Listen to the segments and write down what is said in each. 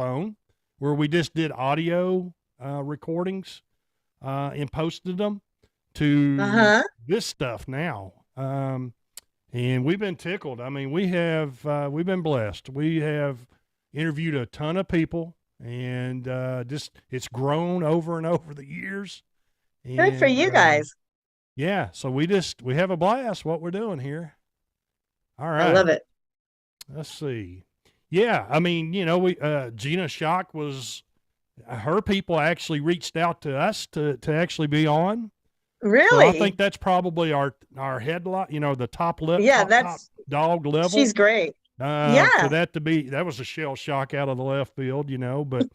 phone where we just did audio recordings and posted them to this stuff now. And we've been tickled. I mean, we've been blessed. We have interviewed a ton of people, and it's grown over and over the years. Good for you guys. Yeah. So we have a blast what we're doing here. All right. I love it. Let's see. Yeah. I mean, Gina Shock her people actually reached out to us to actually be on. Really? So I think that's probably our headline, the top level. Yeah, top dog level. She's great. For that was a shell shock out of the left field, but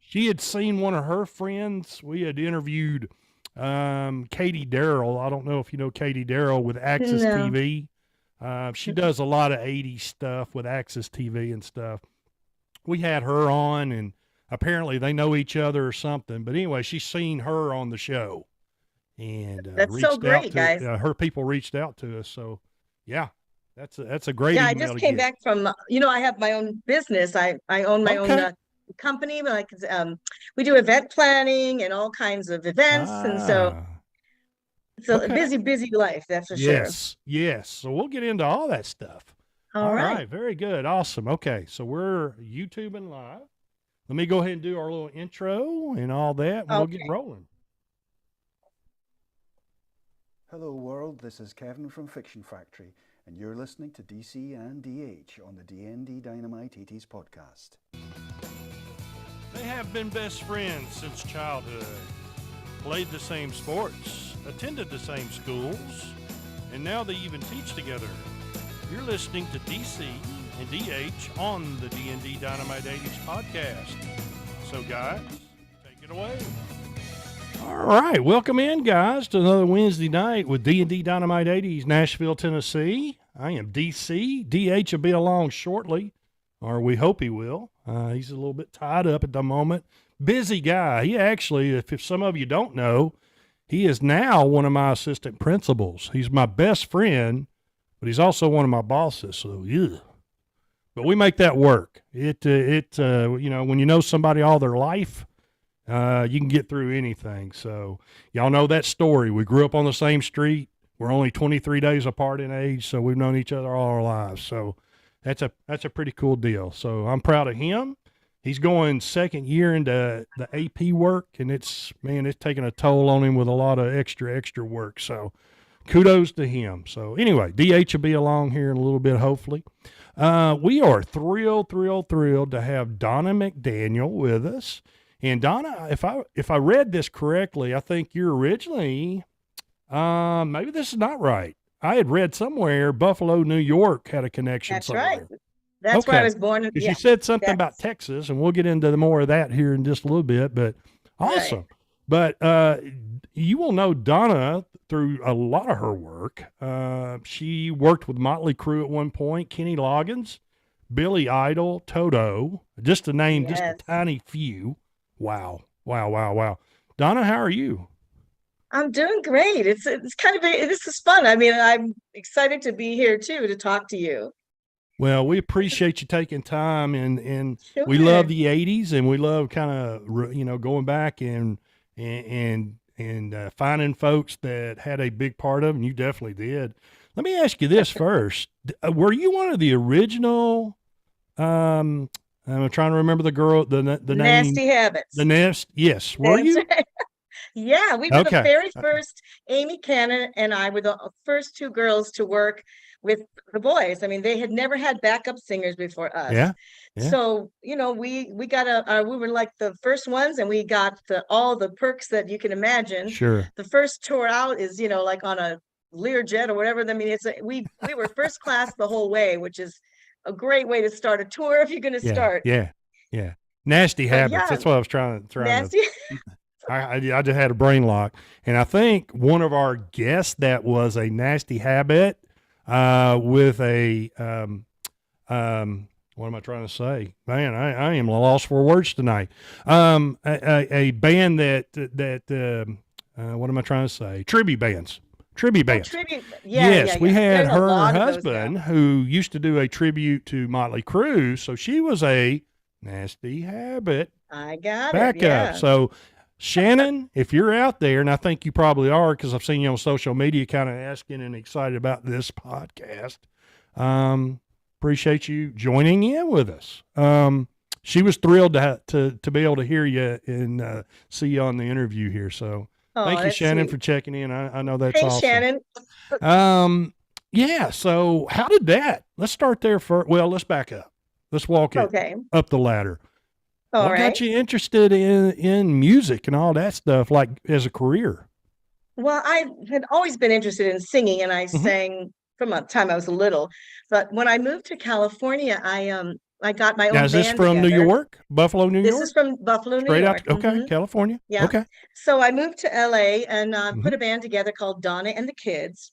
she had seen one of her friends. We had interviewed Katie Darrell. I don't know if you know Katie Darrell with Access TV. She does a lot of 80s stuff with Access TV and stuff. We had her on, and apparently they know each other or something. But anyway, she's seen her on the show. And that's so great, guys. Her people reached out to us. So, yeah, that's a great email. I just came back from, I have my own business. I own my own company. Like we do event planning and all kinds of events. And so it's a busy life, that's for sure. Yes. So we'll get into all that stuff. All right. Very good. Awesome. Okay. So we're YouTubing live. Let me go ahead and do our little intro and all that. And we'll get rolling. Hello world, this is Kevin from Fiction Factory, and you're listening to DC and DH on the DND Dynamite 80s podcast. They have been best friends since childhood, played the same sports, attended the same schools, and now they even teach together. You're listening to DC and DH on the DND Dynamite 80s podcast. So guys, take it away. All right, welcome in, guys, to another Wednesday night with D&D Dynamite 80s, Nashville, Tennessee. I am DC. DH will be along shortly, or we hope he will. He's a little bit tied up at the moment. Busy guy. He actually, if some of you don't know, he is now one of my assistant principals. He's my best friend, but he's also one of my bosses, so yeah. But we make that work. When you know somebody all their life, you can get through anything. So y'all know that story. We grew up on the same street. We're only 23 days apart in age, so we've known each other all our lives. So that's a pretty cool deal. So I'm proud of him. He's going second year into the AP work, and it's taking a toll on him with a lot of extra work. So kudos to him. So anyway, DH will be along here in a little bit, hopefully. We are thrilled to have Donna McDaniel with us. And Donna, if I read this correctly, I think you're originally, maybe this is not right. I had read somewhere Buffalo, New York had a connection. That's somewhere. Right. That's where I was born. Because you said something about Texas, and we'll get into more of that here in just a little bit. But awesome. Right. But you will know Donna through a lot of her work. She worked with Motley Crue at one point, Kenny Loggins, Billy Idol, Toto, just to name just a tiny few. Wow. Donna, how are you? I'm doing great. It's kind of, this is fun. I mean, I'm excited to be here too, to talk to you. Well, we appreciate you taking time, and sure. We love the 80s, and we love kind of, going back and finding folks that had a big part of it, and you definitely did. Let me ask you this first. Were you one of the original, I'm trying to remember the girl, the name. Nasty Habits. The Nest. Yes. Were you? Right. Yeah, we were the very first. Amy Cannon and I were the first two girls to work with the boys. I mean, they had never had backup singers before us. Yeah. So, we got we were like the first ones, and we got all the perks that you can imagine. Sure. The first tour out is, like on a Learjet or whatever. I mean, we were first class the whole way, which is a great way to start a tour if you're going to start. Yeah. Nasty Habits. That's what I was trying nasty. To. I just had a brain lock, and I think one of our guests that was a nasty habit with a what am I trying to say? Man, I am lost for words tonight. A band that what am I trying to say? Tribute bands. Yes, we had her and her husband who used to do a tribute to Motley Crue. So she was a Nasty Habit. I got Back it. Yeah. up. So, Shannon, if you're out there, and I think you probably are because I've seen you on social media kind of asking and excited about this podcast, appreciate you joining in with us. She was thrilled to be able to hear you and see you on the interview here. So thank you, that's Shannon, sweet. for checking in. I know that's Hey, awesome. Shannon. Yeah. So how did that? Let's start there first. Well, let's back up. Let's walk it Okay. up the ladder. All What right. got you interested in music and all that stuff, like as a career? Well, I had always been interested in singing, and I sang from the time I was little. But when I moved to California, I got my Now, own is this band from New together. York, Buffalo, New This York? is from Buffalo, New Straight out. York. Okay, Mhm. California. Yeah. Okay. So I moved to LA and Mhm. put a band together called Donna and the Kids,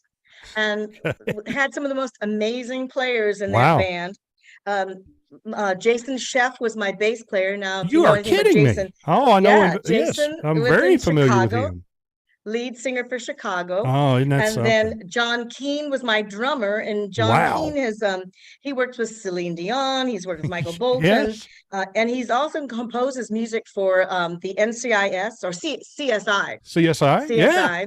and had some of the most amazing players in that Wow. band. Jason Sheff was my bass player. Now, if You you know are anything about kidding Jason, me. Oh, I know yeah, him. Yes, Jason I'm was very in familiar with Chicago, him. lead singer for Chicago. Oh, isn't that And something? then John Keane was my drummer, and John Wow. Keane has he worked with Celine Dion, he's worked with Michael Bolton, Yes. and he's also composes music for the NCIS or CSI. CSI. Yeah.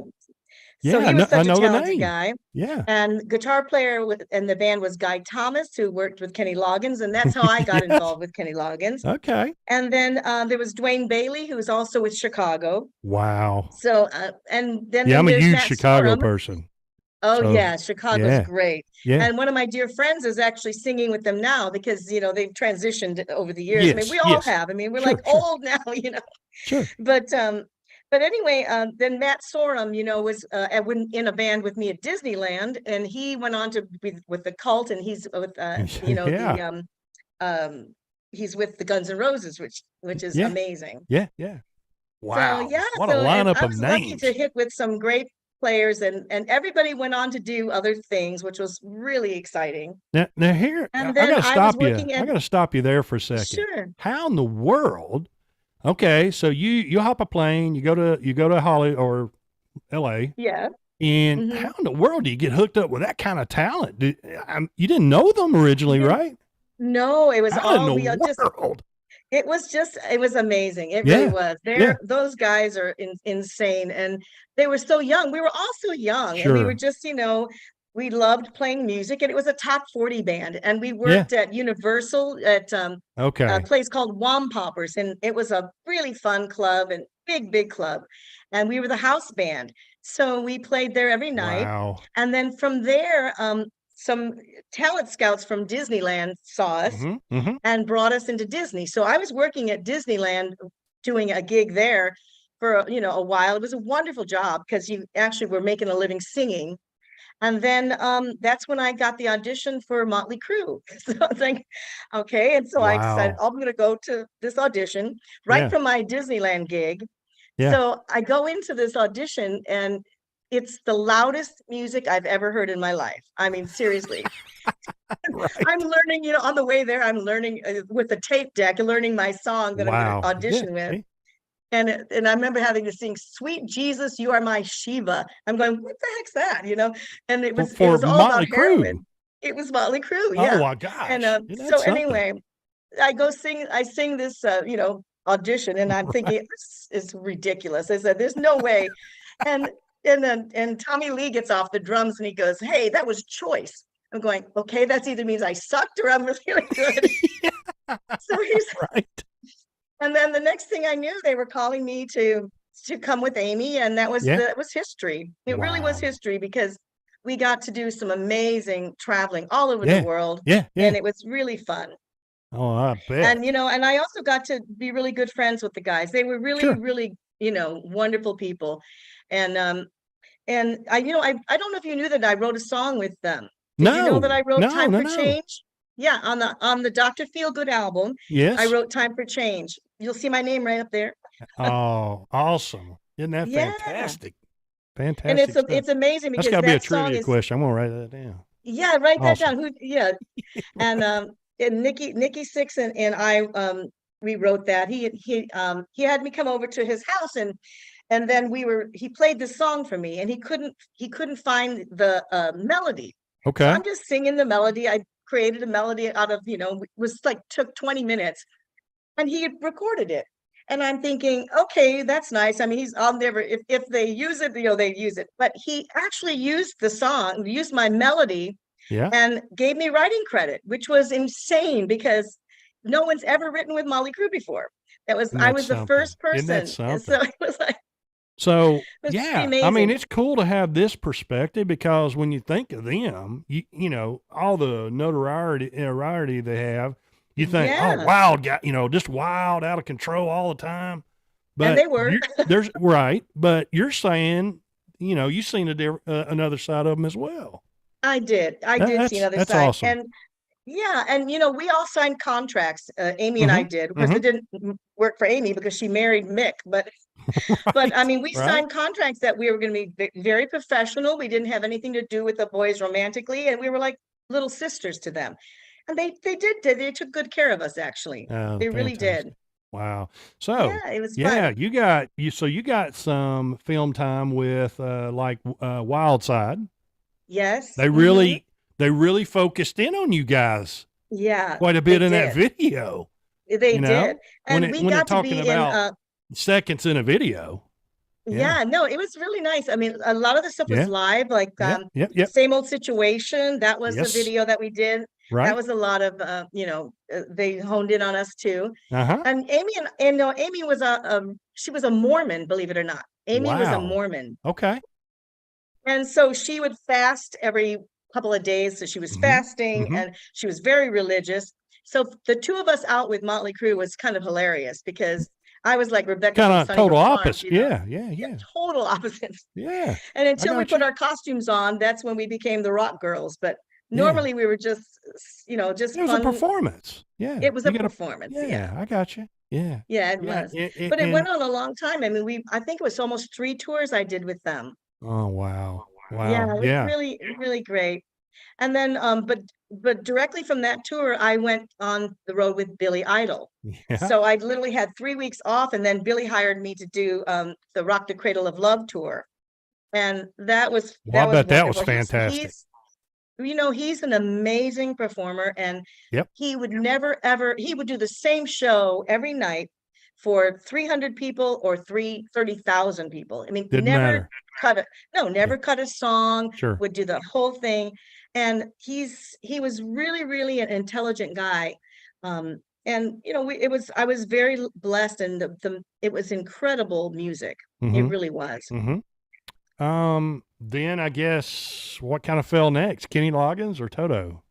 So Yeah. he was I such a know the talented name. guy. Yeah. And guitar player in the band was Guy Thomas, who worked with Kenny Loggins, and that's how I got Yes. involved with Kenny Loggins. Okay. And then there was Dwayne Bailey, who was also with Chicago. Wow. So and then Yeah, I'm a there's huge Matt Chicago Sorum. person. Oh So, yeah, Chicago's yeah. great. Yeah. And one of my dear friends is actually singing with them now because they've transitioned over the years. I mean, Yes. we all Yes. have. I mean, we're Sure. like Sure. old now, Sure. But anyway, then Matt Sorum, was in a band with me at Disneyland, and he went on to be with the Cult, and he's with Yeah. he's with the Guns N' Roses, which is Yeah. amazing. Yeah. Yeah. Wow. So yeah, What a and lineup I of was lucky names. to hit with some great players, and everybody went on to do other things, which was really exciting. Now here, And I then got to I was stop you. working I at got to stop you there for a second. Sure. How in the world? Okay, so you hop a plane, you go to Holly or L.A. Yeah. And Mhm. how in the world do you get hooked up with that kind of talent? You didn't know them originally, Yeah. right? No, it was How in all the world? it was amazing. It really Yeah. was. Yeah. Those guys are insane, and they were so young. We were all so young, and we were Sure. just, we loved playing music, and it was a top 40 band. And we Yeah. worked at Universal at a Okay. place called Wompoppers, and it was a really fun club and big club. And we were the house band. So we played there every night. Wow. And then from there, some talent scouts from Disneyland saw us Mm-hmm. Mm-hmm. and brought us into Disney. So I was working at Disneyland doing a gig there for a while. It was a wonderful job because you actually were making a living singing. And then that's when I got the audition for Motley Crue. So I was like, okay. And so I decided, Wow. I'm going to go to this audition right Yeah. from my Disneyland gig. Yeah. So I go into this audition, and it's the loudest music I've ever heard in my life. I mean, seriously. Right. I'm learning, on the way there, I'm learning with the tape deck, learning my song that I'm Wow. going to audition Yeah. with. And I remember having to sing "Sweet Jesus, You Are My Shiva." I'm going, what the heck's that? And it was For all Motley about heroin. Crue. It was Motley Crue, yeah. Oh my gosh. And Isn't that so something? anyway, I sing this audition, and I'm thinking, this is ridiculous. I said, there's no way. And then Tommy Lee gets off the drums, and he goes, hey, that was choice. I'm going, okay, that's either means I sucked or I'm really good. So he's Right. And then the next thing I knew, they were calling me to come with Amy, and that was Yeah. that was history. It really was Wow. history because we got to do some amazing traveling all over Yeah. the world, Yeah. Yeah. and it was really fun. Oh, I bet. And and I also got to be really good friends with the guys. They were really, Sure. really, wonderful people. And I don't know if you knew that I wrote a song with them. Did you know that I wrote Time for Change? Yeah, on the Dr. Feelgood album, Yes. I wrote Time for Change. You'll see my name right up there. Oh, awesome. Isn't that Yeah. fantastic? And Fantastic stuff. it's amazing That's because got to be a that song trivia is question. I'm going to write that down. yeah, write that Awesome. down. And Nikki Six and I we wrote that. He had me come over to his house, and then he played the song for me, and he couldn't find the melody. So Okay. I'm just singing the melody. I created a melody out of, it was like took 20 minutes. and he had recorded it. And I'm thinking, okay, that's nice. I mean, I'll never, if they use it, they use it. But he actually used the song, used my melody, Yeah. and gave me writing credit, which was insane because no one's ever written with Motley Crue before. I was the first person. And so it was like, so it was yeah, amazing. I mean, it's cool to have this perspective because when you think of them, you know, all the notoriety they have, you think, oh, wild guy, just wild, out of control all the time. But and they were. there's right, but you're saying, you've seen another side of them as well. I did see another side. That's awesome. And yeah, and we all signed contracts. Amy and I did. Of course, it didn't work for Amy because she married Mick, but but I mean, we signed contracts that we were going to be very professional. We didn't have anything to do with the boys romantically, and we were like little sisters to them. And they took good care of us, actually. They really did. Wow. So yeah, it was fun. you got some film time with Wild Side. Yes. They really focused in on you guys. Yeah. Quite a bit in that video. They did. And we got to be in seconds in a video. Yeah, no, it was really nice. I mean, a lot of the stuff was live, like Same Old Situation. That was the video that we did. Right. That was a lot of they honed in on us too. And Amy Amy was she was a Mormon, believe it or not. Amy was a Mormon. Okay. And so she would fast every couple of days. So she was fasting and she was very religious. So the two of us out with Motley Crue was kind of hilarious because I was like Rebecca. Kind of total opposite. Yeah. Total opposites. Yeah. And until we put our costumes on, that's when we became the rock girls. But normally we were just just it was fun. A performance. Yeah. It was a performance. Yeah, I got you. Yeah. Yeah, it was. But it went on a long time. I mean, I think it was almost 3 tours I did with them. Oh, wow. Yeah, it was really, really great. And then, but directly from that tour, I went on the road with Billy Idol. Yeah. So I literally had 3 weeks off, and then Billy hired me to do the Rock the Cradle of Love tour, and that was. I bet that was fantastic. He's an amazing performer, and he would never ever. He would do the same show every night for 300 people or 30,000 people. I mean, never cut a song. Sure. Would do the whole thing. And he was really, really an intelligent guy. And I was very blessed, and it was incredible music. It really was. Then I guess what kind of fell next? Kenny Loggins or Toto?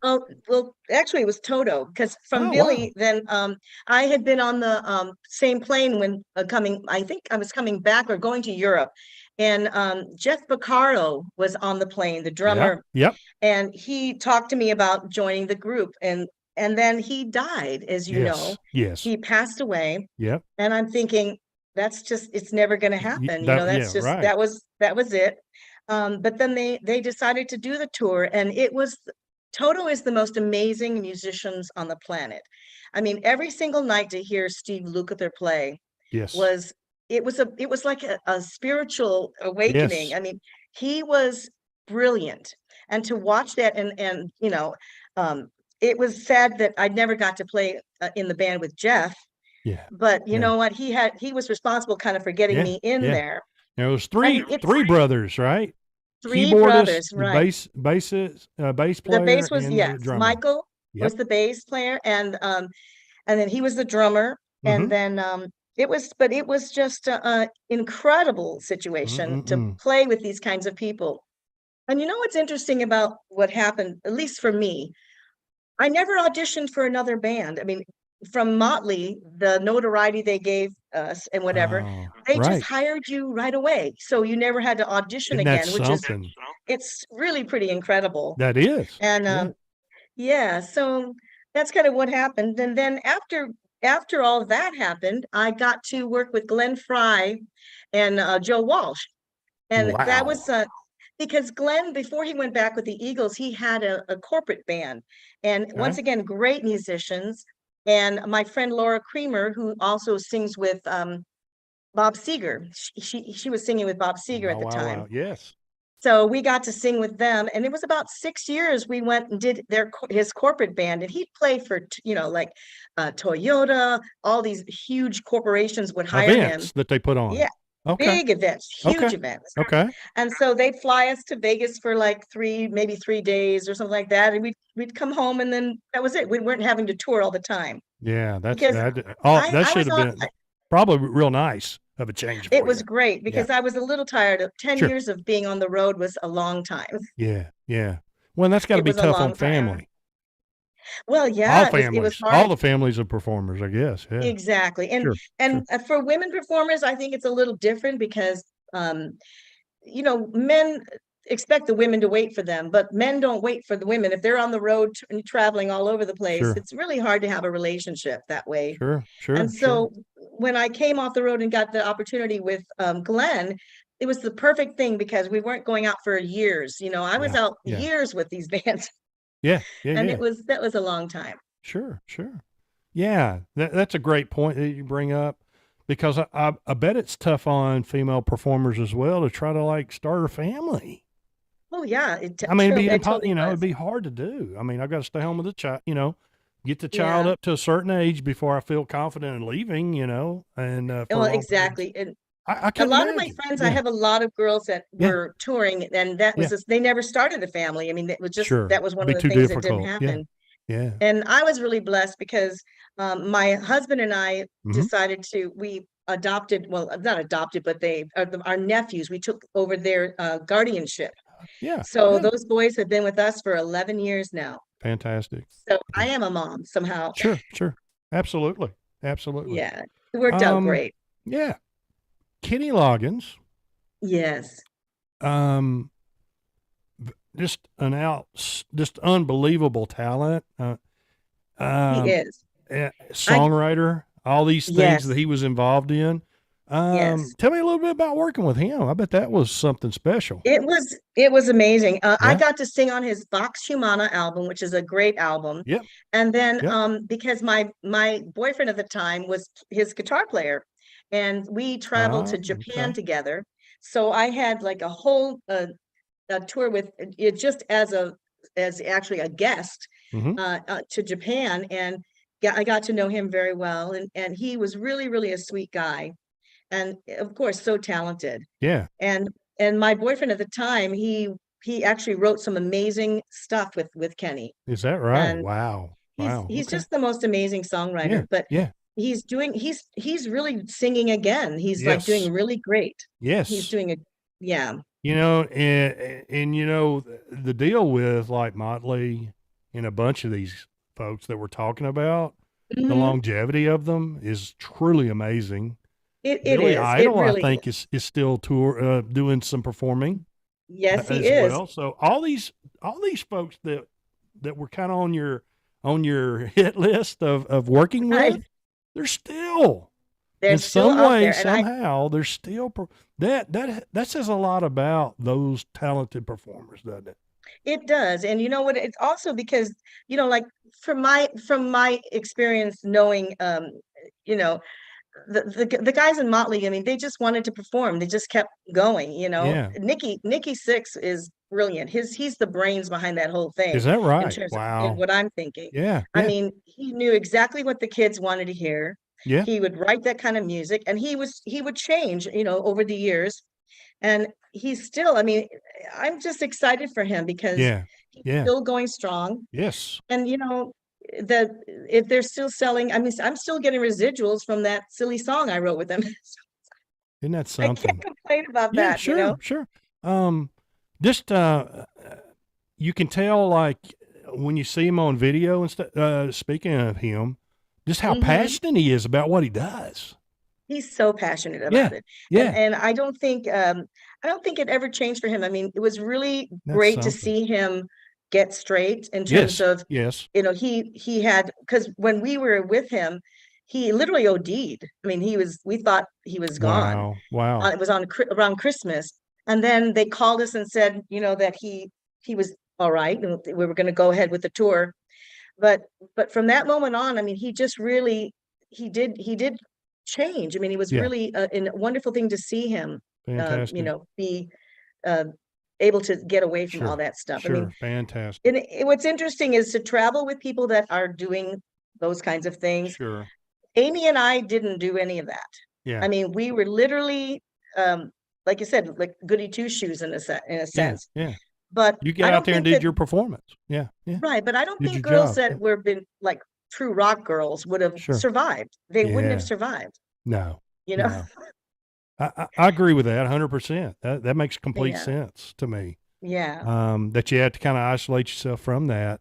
Oh, well, actually it was Toto, because from Billy, then I had been on the same plane when I think I was coming back or going to Europe. And Jeff Beccaro was on the plane, the drummer. Yep. And he talked to me about joining the group. And then he died, as you know. Yes. He passed away. Yep. And I'm thinking, it's never going to happen. That was it. But then they decided to do the tour, and Toto is the most amazing musicians on the planet. I mean, every single night to hear Steve Lukather play was like a spiritual awakening. Yes. I mean, he was brilliant. And to watch that, and it was sad that I never got to play in the band with Jeff. Yeah. But you know what? He was responsible kind of for getting me in there. There was three brothers, right? 3 brothers, right? Bass player. The bass was the drummer. Michael was the bass player, and then he was the drummer, and then it was just an incredible situation to play with these kinds of people. And you know what's interesting about what happened, at least for me, I never auditioned for another band. I mean, from Motley, the notoriety they gave us and whatever, they just hired you right away. So you never had to audition again, which it's really pretty incredible. That is. And so that's kind of what happened. And then after all of that happened, I got to work with Glenn Frey and Joe Walsh. And that was because Glenn, before he went back with the Eagles, he had a corporate band. And once again, great musicians. And my friend Laura Creamer, who also sings with Bob Seger, she was singing with Bob Seger at the time. Yes. So we got to sing with them, and it was about 6 years we went and did his corporate band, and he'd play for, like Toyota, all these huge corporations would hire him. Events that they put on. Yeah. Okay. Big events, huge events. Okay. And so they'd fly us to Vegas for like maybe 3 days or something like that. And we'd come home, and then that was it. We weren't having to tour all the time. Yeah, that I should have been probably real nice of a change for It was you. great because I was a little tired of 10 Sure. years of being on the road was a long time. Yeah, yeah. Well, that's got to It be was a tough long on family. Well, yeah, All families, it was hard. all the families of performers, I guess. Yeah. Exactly. And Sure, and for women performers, I think it's a little different because men expect the women to wait for them, but men don't wait for the women. If they're on the road and traveling all over the place, Sure. it's really hard to have a relationship that way. Sure, sure. And so when I came off the road and got the opportunity with Glenn, it was the perfect thing because we weren't going out for years. I was out years with these bands. Yeah, and that was a long time. Sure, sure. Yeah, that's a great point that you bring up, because I bet it's tough on female performers as well to try to like start a family. Oh yeah, it'd be hard to do. I mean, I've got to stay home with the child, get the child up to a certain age before I feel confident in leaving, and exactly. And I a lot of my friends, I have a lot of girls that were touring, and that was they never started a family. I mean, it was just that was one of the things that didn't happen. Yeah. And I was really blessed because my husband and I decided we adopted, well, not adopted, but our nephews, we took over their guardianship. Yeah. So those boys have been with us for 11 years now. Fantastic. So I am a mom somehow. Sure. Absolutely. Yeah. It worked out great. Yeah. Kenny Loggins. Yes. Just unbelievable talent. He is. Songwriter, all these things that he was involved in. Tell me a little bit about working with him. I bet that was something special. It was amazing. I got to sing on his Vox Humana album, which is a great album. Yep. And then because my boyfriend at the time was his guitar player, and we traveled to Japan together. So I had like a whole a tour with it just as actually a guest to Japan, and I got to know him very well, and he was really, really a sweet guy, and of course so talented. Yeah. And my boyfriend at the time, he actually wrote some amazing stuff with Kenny. Is that right? And wow. He's just the most amazing songwriter. But he's really singing again. He's like doing really great. Yes. He's doing and the deal with like Motley and a bunch of these folks that we're talking about, the longevity of them is truly amazing. It Billy is. Idol, really I think is still doing some performing. Yes, he is. Well. So all these folks that were kind of on your hit list of working with, they're still. In some way, somehow, they're still that says a lot about those talented performers, doesn't it? It does. And you know what? It's also because, like from my experience knowing, the guys in Motley, I mean, they just wanted to perform. They just kept going, Nikki Sixx is brilliant. He's the brains behind that whole thing. Is that right? In terms Wow. of what I'm thinking. Yeah. I mean, he knew exactly what the kids wanted to hear. Yeah. He would write that kind of music, and he would change, over the years. And he's still, I mean, I'm just excited for him because he's still going strong. Yes. And if they're still selling, I mean, I'm still getting residuals from that silly song I wrote with them. Isn't that something? I can't complain about that. Sure. Just you can tell, like when you see him on video and stuff. Speaking of him, just how passionate he is about what he does. He's so passionate about it. Yeah. And I don't think it ever changed for him. I mean, it was really great to see him get straight in terms of, he had, because when we were with him, he literally OD'd. I mean, we thought he was gone. Wow. It was around Christmas. And then they called us and said, that he was all right. And we were going to go ahead with the tour. But from that moment on, I mean, he just really, he did change. I mean, it was really a wonderful thing to see him, Fantastic. be able to get away from Sure. all that stuff. I Sure. mean, Fantastic. and what's interesting is to travel with people that are doing those kinds of things. Sure. Amy and I didn't do any of that. Yeah. I mean, we were literally, like you said, like goody two shoes in a sense. Yeah. But You I get don't out there and think did that- your performance. Yeah. Yeah. right. But I don't Did think your girls job. that were been like true rock girls would have Sure. survived. They wouldn't have Yeah. survived, No. you know? No. I agree with that 100%. That makes complete Yeah. sense to me. Yeah. That you had to kind of isolate yourself from that.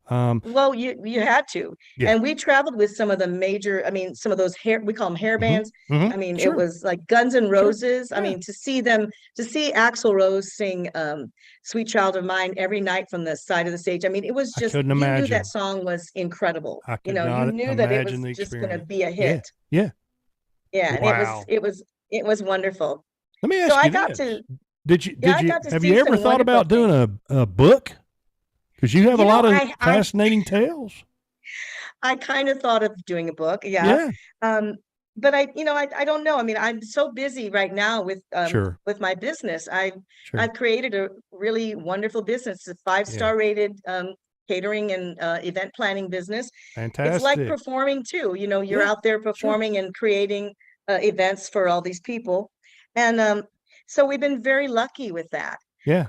Well, you had to. Yeah. And we traveled with some of the major, I mean, some of those we call them hair bands. Mhm. I mean, Sure. it was like Guns N' Roses. I Yeah. mean, to see Axl Rose sing Sweet Child of Mine every night from the side of the stage. I mean, it was I just, couldn't you knew imagine. that song was incredible. I You could know, you not knew that it was imagine the just going to experience. be a hit. Yeah. Yeah. And Wow. it was wonderful. Let me ask So you I got this. to, Did you yeah, I got to have see you ever some thought wonderful about doing a book? Because you have a You know, lot of I fascinating tales. I kind of thought of doing a book. Yeah. Yeah. But I don't know. I mean, I'm so busy right now Sure. with my business. I've Sure. created a really wonderful business, a 5-star rated catering and event planning business. Fantastic. It's like performing too. You know, you're Yeah, out there performing and creating events for all these people. And so we've been very lucky with that. Yeah.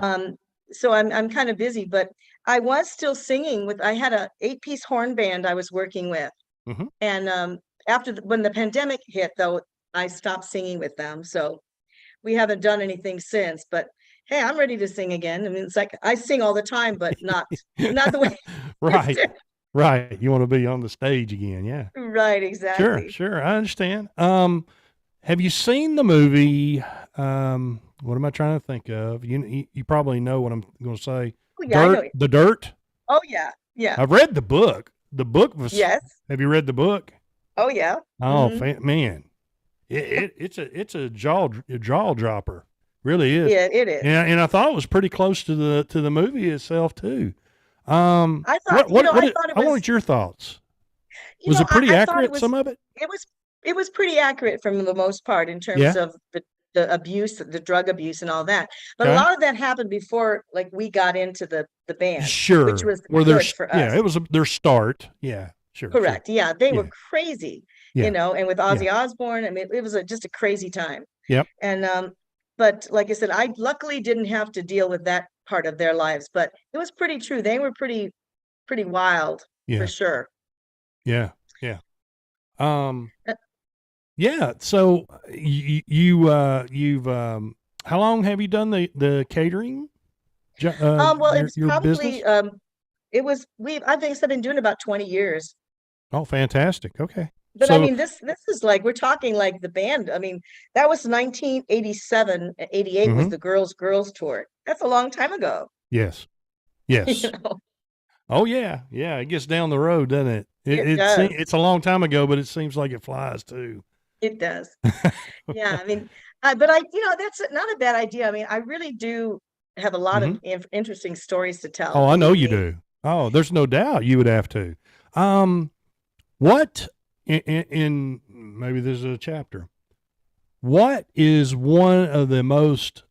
So I'm kind of busy, but I was still singing I had a 8-piece horn band I was working with. Mhm. And after when the pandemic hit, though, I stopped singing with them. So we haven't done anything since, but hey, I'm ready to sing again. I mean, it's like I sing all the time, but not the way. Right. Right. You want to be on the stage again. Yeah. Right, exactly. Sure. I understand. Have you seen the movie? What am I trying to think of? You probably know what I'm going to say. Oh, yeah, I know. The Dirt. Oh yeah, yeah. I've read the book. The book was. Yes. Have you read the book? Oh yeah. Oh Mhm. man, it's a jaw dropper. Really is. Yeah, it is. And I thought it was pretty close to the movie itself too. I thought, I thought it I was. wanted your thoughts. You Was know, it pretty I thought accurate? it was. Some of it. It was pretty accurate from the most part in terms Yeah. of the abuse, the drug abuse and all that. But a Okay. lot of that happened before like we got into the band. Sure. Which was Where good there's for us. yeah, it was their start. Yeah. Sure. Correct. Yeah, they were Yeah. crazy, Yeah. you know, and with Ozzy Osbourne, I mean, it was just a crazy time. Yep. And but like I said, I luckily didn't have to deal with that part of their lives, but it was pretty true. They were pretty wild Yeah. for sure. Yeah. Yeah. Uh, Yeah. So you've how long have you done the catering? Well, it was your probably business? I think I've been doing it about 20 years. Oh, fantastic. Okay. But I So mean, this is like, we're talking like the band. I mean, that was 1987, 88 was Mhm. the Girls tour. That's a long time ago. yes. Yes. You know, Oh yeah. Yeah. It gets down the road, doesn't it? It does. It's a long time ago, but it seems like it flies too. it does. Yeah, I mean, but that's not a bad idea. I mean, I really do have a lot of interesting stories to tell. Oh, I know believe you me. do. Oh, there's no doubt you would have to. What in maybe there's a chapter. What is one of the most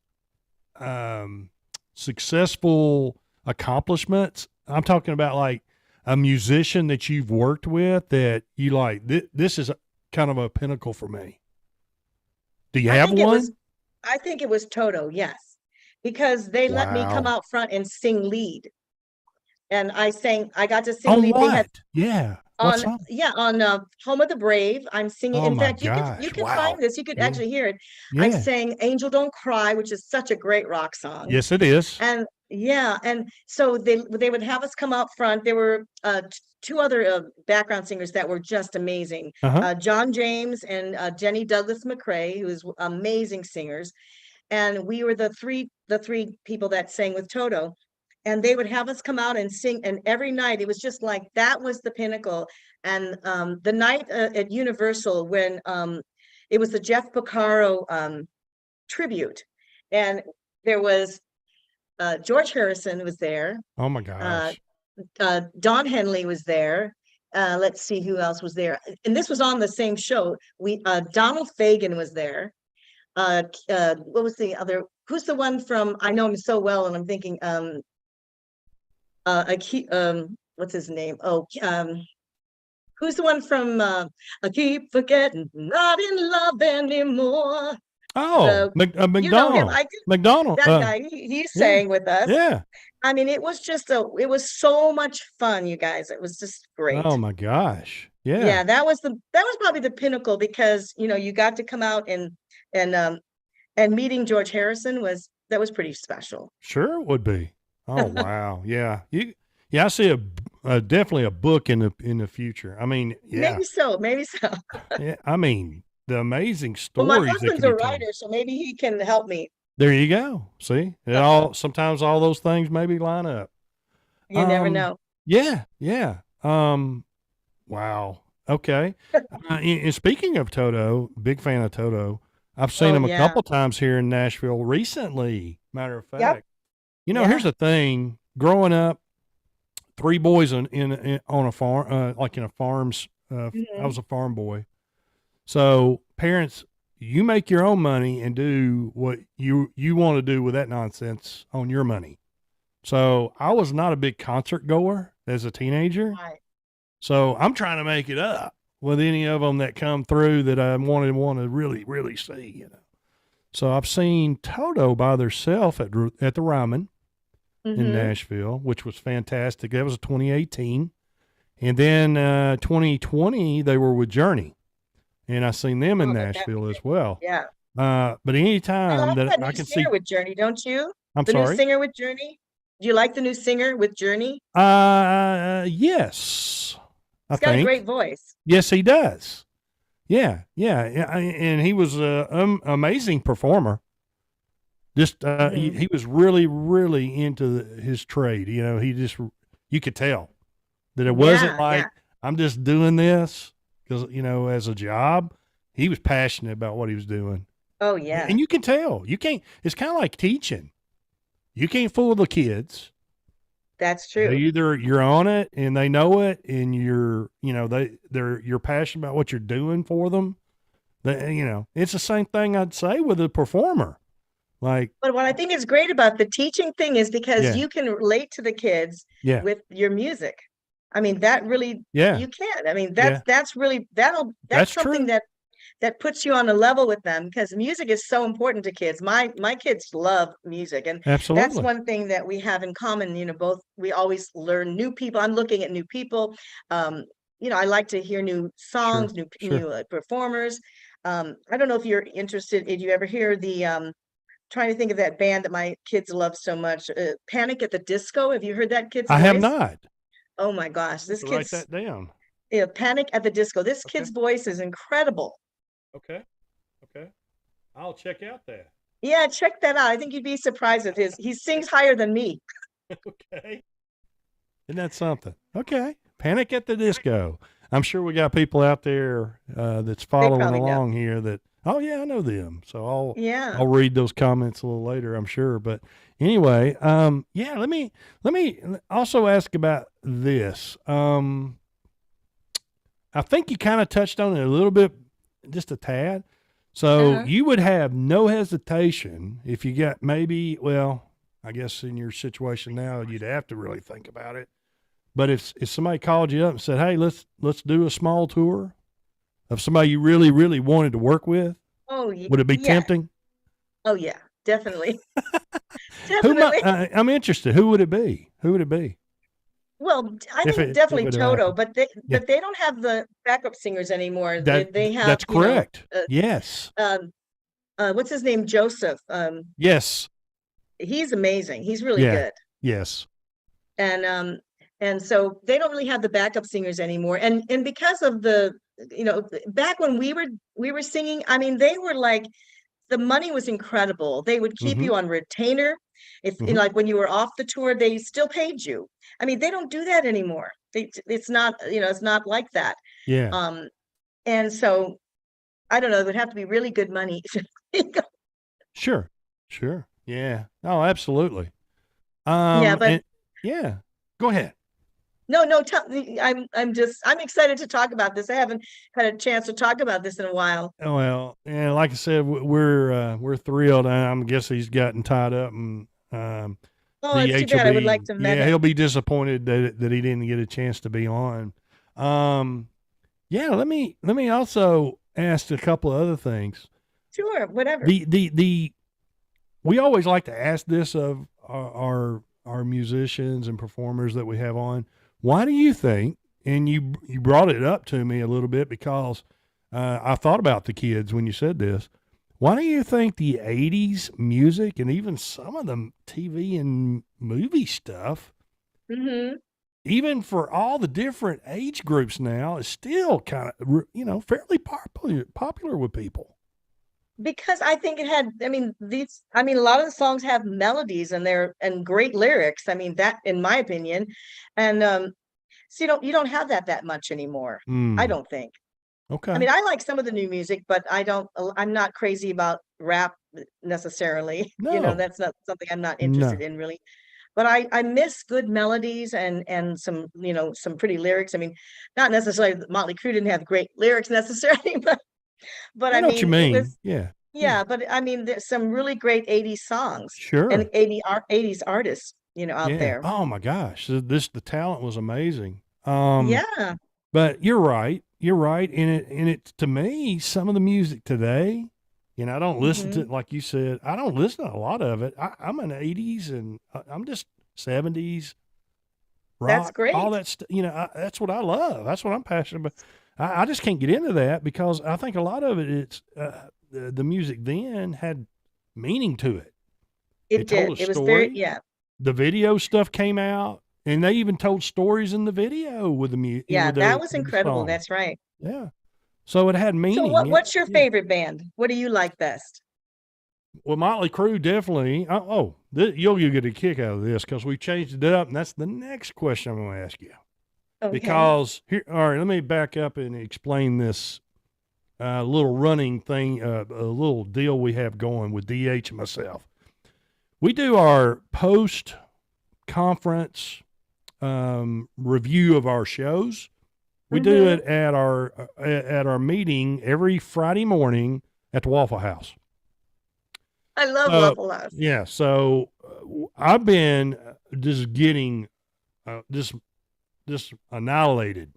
successful accomplishments? I'm talking about like a musician that you've worked with that you like. This is kind of a pinnacle for me. Do you have one? I think it was Toto, yes, because they let me come Wow. out front and sing lead, and I got to sing On lead. They had what? Yeah. What song? on Home of the Brave. I'm singing. Oh In my fact, you gosh. can Wow. find this. You could Yeah. actually hear it. I Yeah. sang Angel Don't Cry, which is such a great rock song. Yes, it is. And yeah, and so they would have us come out front. There were two other background singers that were just amazing. Uh-huh. John James and Jenny Douglas McCrae, who is amazing singers. And we were the three people that sang with Toto. And they would have us come out and sing, and every night it was just like that was the pinnacle. And the night at Universal when it was the Jeff Porcaro tribute, and there was George Harrison was there, Oh my gosh. Don Henley was there. Let's see who else was there, and this was on the same show. Donald Fagen was there. What was the other? who's the one from, I know him so well, and I'm thinking, what's his name? Who's the one from, I keep forgetting, not in love anymore. Oh, You know him. McDonald. McDonald. That guy, he sang with us. Yeah. I mean, it was so much fun, you guys. It was just great. Oh my gosh. Yeah. Yeah, that was probably the pinnacle, because, you got to come out and meeting George Harrison was pretty special. Sure it would be. Oh wow. Yeah. I see definitely a book in the future. I mean, yeah. Maybe so. Yeah. I mean, the amazing Well, stories. my husband's a writer, so maybe he can help me. There you go. See, sometimes all those things maybe line up. You never know. Yeah. Yeah. Wow. Okay. And speaking of Toto, big fan of Toto. I've seen him a couple times here in Nashville recently. Matter of fact, here's the thing. Growing up, 3 boys on a farm, like in a farms. I was a farm boy. So parents, you make your own money and do what you want to do with that nonsense on your money. So I was not a big concert goer as a teenager. Right. So I'm trying to make it up with any of them that come through that I want to really, really see, So I've seen Toto by themselves at the Ryman in Nashville, which was fantastic. That was 2018. And then 2020, they were with Journey. And I seen them in Nashville as well. Yeah. But anytime that I can see with Journey, don't you? I'm the sorry. New singer with Journey. Do you like the new singer with Journey? Yes. He's got a great voice. Yes, he does. Yeah. And he was an amazing performer. Just he was really, really into his trade. You could tell that it wasn't I'm just doing this because, as a job. He was passionate about what he was doing. Oh, yeah. And you can tell. You can't. It's kind of like teaching. You can't fool the kids. That's true. Either you're on it and they know it, and you're passionate about what you're doing for them. It's the same thing I'd say with a performer. But what I think is great about the teaching thing is because you can relate to the kids with your music. I mean, that really, you can. I mean, that's really, that's something true. that puts you on a level with them, because music is so important to kids. My kids love music, and absolutely. That's one thing that we have in common. Both, we always learn new people. I'm looking at new people. I like to hear new songs, new performers. I don't know if you're interested. Did you ever hear the trying to think of that band that my kids love so much, Panic at the Disco? Have you heard that kid's voice? I have not. Oh my gosh, this kid's, write that down. Yeah, Panic at the Disco. This kid's voice is incredible. Okay. I'll check out that. Yeah, check that out. I think you'd be surprised at he sings higher than me. Okay. Isn't that something? Okay. Panic at the Disco. I'm sure we got people out there that's following along here that, oh yeah, I know them. So I'll read those comments a little later, I'm sure. But anyway, let me also ask about this. I think you kind of touched on it a little bit, just a tad. So you would have no hesitation if you got I guess in your situation now, you'd have to really think about it. But if somebody called you up and said, hey, let's do a small tour of somebody you really, really wanted to work with, would it be tempting? Oh, yeah, definitely. Definitely. I'm interested. Who would it be? Well, I think definitely Toto, but they don't have the backup singers anymore. They have. That's correct. Yes. What's his name? Joseph. Yes. He's amazing. He's really good. Yes. And so they don't really have the backup singers anymore. And because of the, back when we were singing, I mean, they were like, the money was incredible. They would keep you on retainer. If like when you were off the tour, they still paid you. I mean, they don't do that anymore. It's not, it's not like that. Yeah. And so I don't know, it would have to be really good money. Sure. Yeah. Oh, absolutely. But go ahead. No, tell me. I'm excited to talk about this. I haven't had a chance to talk about this in a while. Well, yeah, like I said, we're thrilled. I'm guess he's gotten tied up, and Oh, it's too DH will bad. I would like be, to have met yeah, he'll him. be disappointed that he didn't get a chance to be on. Yeah, let me also ask a couple of other things. Sure, whatever. The we always like to ask this of our musicians and performers that we have on. Why do you think? And you brought it up to me a little bit because I thought about the kids when you said this. Why do you think the '80s music and even some of the TV and movie stuff, Hmm. even for all the different age groups now, is still kind of fairly popular with people? Because I think it had, a lot of the songs have melodies and great lyrics. I mean, that, in my opinion, and so you don't have that much anymore. I Mm, don't think. I okay. mean, I like some of the new music, but I'm not crazy about rap necessarily. No, That's not something I'm not interested no. in really. But I miss good melodies and some, some pretty lyrics. I mean, not necessarily Motley Crue didn't have great lyrics necessarily, but I I know what you mean, it mean. was, Yeah, yeah. yeah, but I mean, there's some really great 80s songs and Sure. 80s artists, out Yeah. there. Oh my gosh. The talent was amazing. Yeah. But you're right. You're right. And it to me, some of the music today, I don't listen to Hmm. it like you said. I don't listen to a lot of it. I'm an '80s and I'm just '70s That's rock, all great. that stuff. That's what I love. That's what I'm passionate about. I just can't get into that because I think a lot of it, it's the music then had meaning to it. It It told did. a It was very, story. yeah. The video stuff came out, and they even told stories in the video with the Yeah, with that the was with the incredible. song. That's right. Yeah, so it had So meaning. what's your Yeah. favorite band? What do you like best? Well, Motley Crue definitely. You'll get a kick out of this because we changed it up, and that's the next question I'm going to ask you. Okay. Because here, all right, let me back up and explain this little running thing, a little deal we have going with DH and myself. We do our post conference review of our shows. We do Hmm. it at our meeting every Friday morning at the Waffle House. I love So Waffle House. yeah, so I've been just getting just annihilated.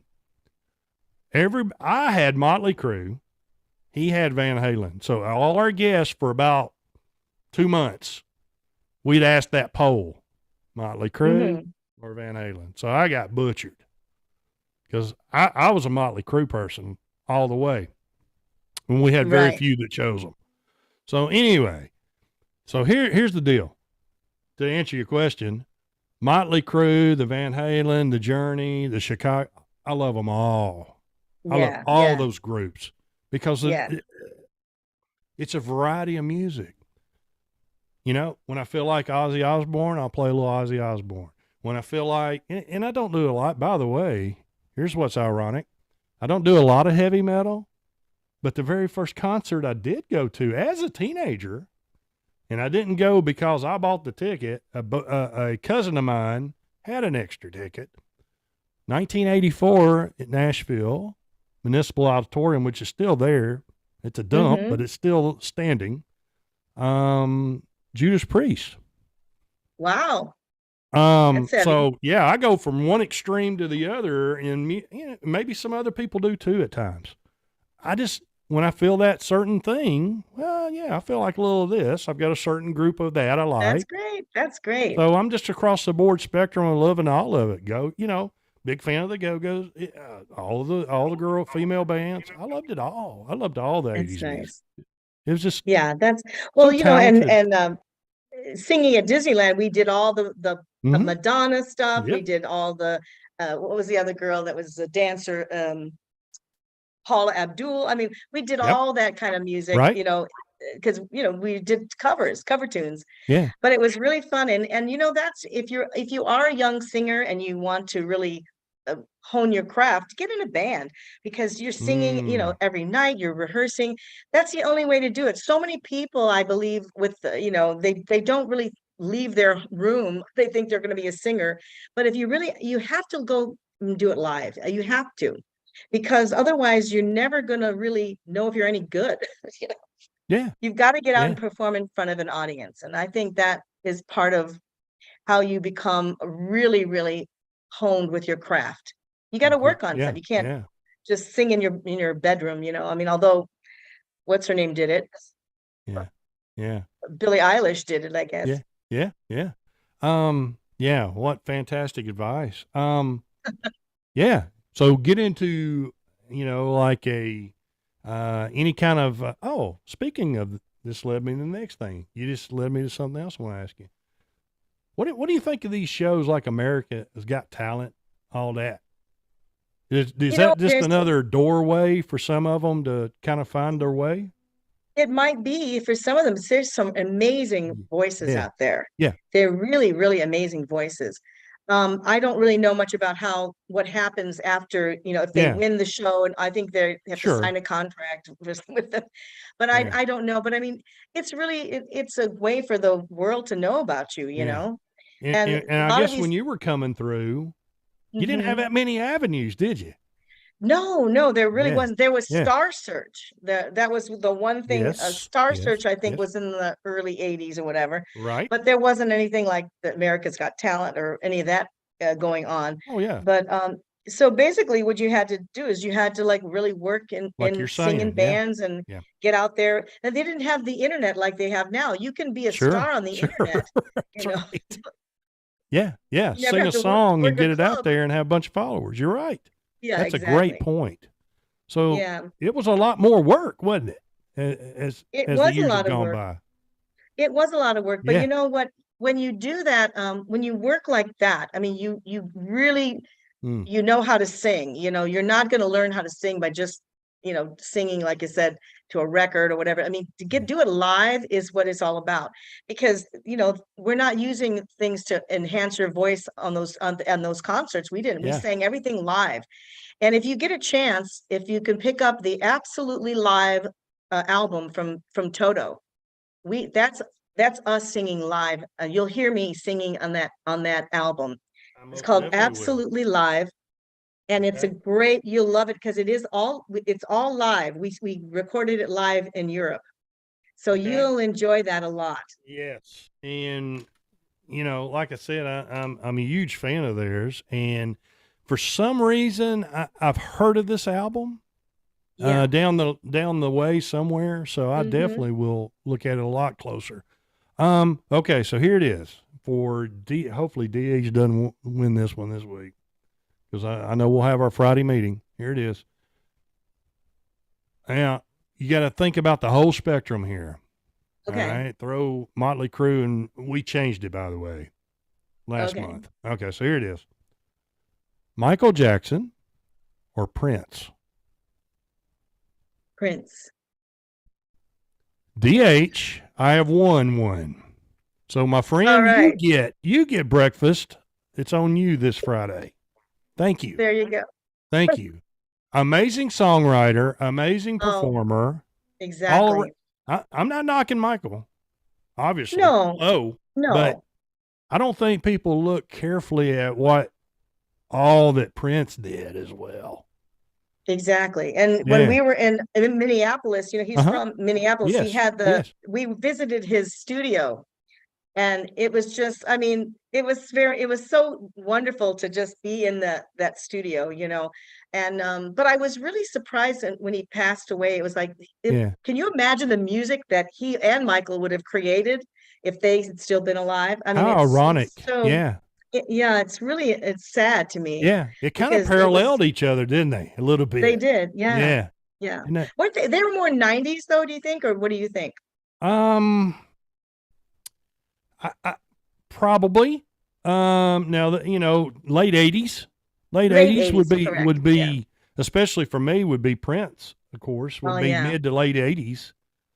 I had Motley Crue, he had Van Halen. So all our guests for about 2 months, we'd ask that poll: Motley Crue Hmm. or Van Halen. So I got butchered because I was a Motley Crue person all the way, when we had very Right. few that chose them. So anyway, here's the deal. To answer your question, Motley Crue, the Van Halen, the Journey, the Chicago, I love them all. I love Yeah. all Yeah. those groups because Yeah. it's a variety of music. When I feel like Ozzy Osbourne, I'll play a little Ozzy Osbourne. When I feel like, and I don't do a lot, by the way, here's what's ironic. I don't do a lot of heavy metal, but the very first concert I did go to as a teenager, and I didn't go because I bought the ticket, a cousin of mine had an extra ticket. 1984 at Nashville Municipal Auditorium, which is still there. It's a dump, Hmm. but it's still standing. Judas Priest. Wow. That's heavy. So yeah, I go from one extreme to the other, and maybe some other people do too at times. I just, when I feel that certain thing, well, yeah, I feel like a little of this. I've got a certain group of that I That's like. great. That's great. So I'm just across the board spectrum of loving all of it. Big fan of the Go-Go's, all the female bands. I loved it all. I loved all the That's '80s music. nice. It was just Yeah, that's so well, and talented. singing at Disneyland, we did all the Hmm. Madonna stuff. We Yep. did all the what was the other girl that was a dancer? Paula Abdul. I mean, we did Yep. all that kind of music, Right. because we did cover tunes, Yeah. but it was really fun. And that's, if you are a young singer and you want to really hone your craft, get in a band, because you're singing, Mm. every night, you're rehearsing. That's the only way to do it. So many people, I believe, with they don't really leave their room, they think they're going to be a singer. But if you have to go and do it live. You have to, because otherwise you're never going to really know if you're any good. You know? Yeah. You've got to get out Yeah. and perform in front of an audience. And I think that is part of how you become really, really honed with your craft. You got to work on stuff. You can't just sing in your bedroom, you know. I mean, although what's her name did it. Yeah. Yeah. Billie Eilish did it, I guess. Yeah. Yeah. Yeah. Yeah. What fantastic advice. Yeah. So get into, you know, like any kind of, speaking of this led me to the next thing. You just led me to something else I want to ask you. What do you think of these shows like America Has Got Talent, all that? Is that just another doorway for some of them to kind of find their way? It might be for some of them. There's some amazing voices out there. Yeah. They're really, really amazing voices. I don't really know much about what happens after, you know, if they win the show, and I think they have to sign a contract with them, but I don't know. But I mean, it's really, it's a way for the world to know about you, you know? And I guess when you were coming through, you didn't have that many avenues, did you? No, there really wasn't. There was Star Search. That was the one thing. Star Search, I think, was in the early 80s or whatever. Right. But there wasn't anything like the America's Got Talent or any of that going on. Oh, yeah. But so basically what you had to do is you had to like really work in sing in bands and get out there. And they didn't have the internet like they have now. You can be a star on the internet. You know? Right. Yeah. Sing a song and get it out there and have a bunch of followers. You're right. Yeah, that's a great point. So it was a lot more work, wasn't it? As the years have gone by. It was a lot of work, but you know what? When you do that, when you work like that, I mean, you really, you know how to sing. You know, you're not going to learn how to sing by just, you know, singing, like I said, to a record or whatever. I mean, do it live is what it's all about, because, you know, we're not using things to enhance your voice on those concerts. We didn't. We sang everything live. And if you get a chance, if you can pick up the Absolutely Live album from Toto, that's us singing live. You'll hear me singing on that album. It's called Absolutely Live. And it's you'll love it because it's all live. We recorded it live in Europe. So you'll enjoy that a lot. Yes. And, you know, like I said, I'm a huge fan of theirs. And for some reason, I've heard of this album down the way somewhere. So I definitely will look at it a lot closer. Okay, so here it is for hopefully DH doesn't win this one this week, because I know we'll have our Friday meeting. Here it is. Now, you got to think about the whole spectrum here. Okay. All right. Throw Motley Crue, and we changed it, by the way, last month. Okay, so here it is. Michael Jackson or Prince? Prince. DH, I have won one. So, my friend, you get breakfast. It's on you this Friday. Thank you. There you go. Thank you. Amazing songwriter, amazing performer. Exactly. I'm not knocking Michael, obviously. No. But I don't think people look carefully at all that Prince did as well. Exactly. And when we were in Minneapolis, you know, he's from Minneapolis. Yes. He had we visited his studio, and it was just, I mean, it was so wonderful to just be in that studio, you know. And but I was really surprised when he passed away. It was like, can you imagine the music that he and Michael would have created if they had still been alive? I mean, how ironic. It's sad to me. Yeah, it kind of paralleled each other, didn't they? A little bit. They did. Yeah. Weren't they were more 90s though, do you think, or what do you think? I probably now that, you know, late 80s would be especially for me, would be Prince, of course, would be mid to late 80s.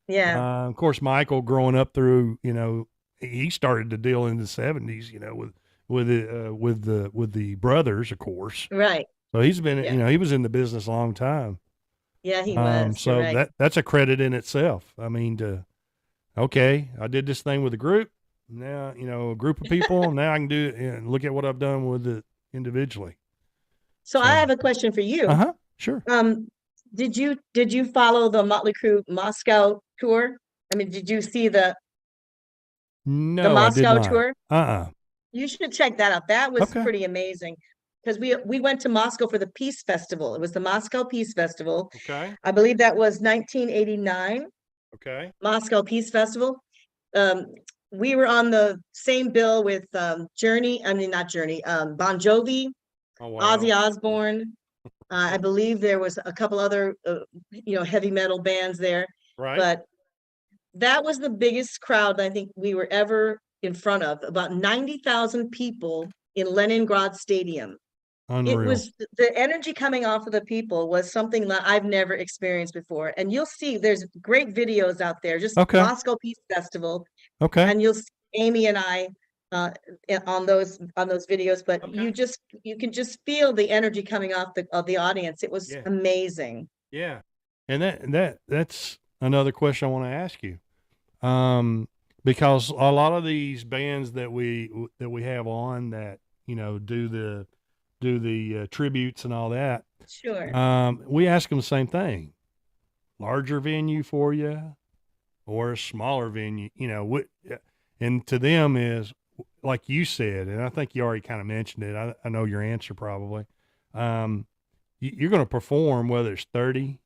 Yeah. Of course, Michael growing up through, you know, he started to deal in the 70s, you know, with the brothers, of course. Right. So he's been, you know, he was in the business a long time. Yeah, he was. So that's a credit in itself. I mean, I did this thing with the group. now, a group of people. Now I can do it and look at what I've done with it individually. So I have a question for you. Sure. Did you follow the Motley Crue Moscow tour? I mean, did you see the No, I did Moscow not. tour? You should check that out. That was Okay. pretty amazing because we went to Moscow for the Peace Festival. It was the Moscow Peace Festival. Okay. I believe that was 1989. Okay. Moscow Peace Festival. We were on the same bill with Journey. I mean, not Journey. Bon Jovi, Oh, wow. Ozzy Osbourne. I believe there was a couple other, heavy metal bands there. Right. But that was the biggest crowd I think we were ever in front of. About 90,000 people in Leningrad Stadium. Unreal. It was the energy coming off of the people was something that I've never experienced before. And you'll see there's great videos out there, just Moscow Peace Festival. Okay. And you'll see Amy and I on those videos, but you can just feel the energy coming off the audience. It was amazing. Yeah. And that's another question I want to ask you. Because a lot of these bands that we have on that, do the tributes and all that. Sure. We ask them the same thing. Larger venue for you or a smaller venue, and to them is like you said, and I think you already kind of mentioned it. I know your answer probably. You're going to perform whether it's 30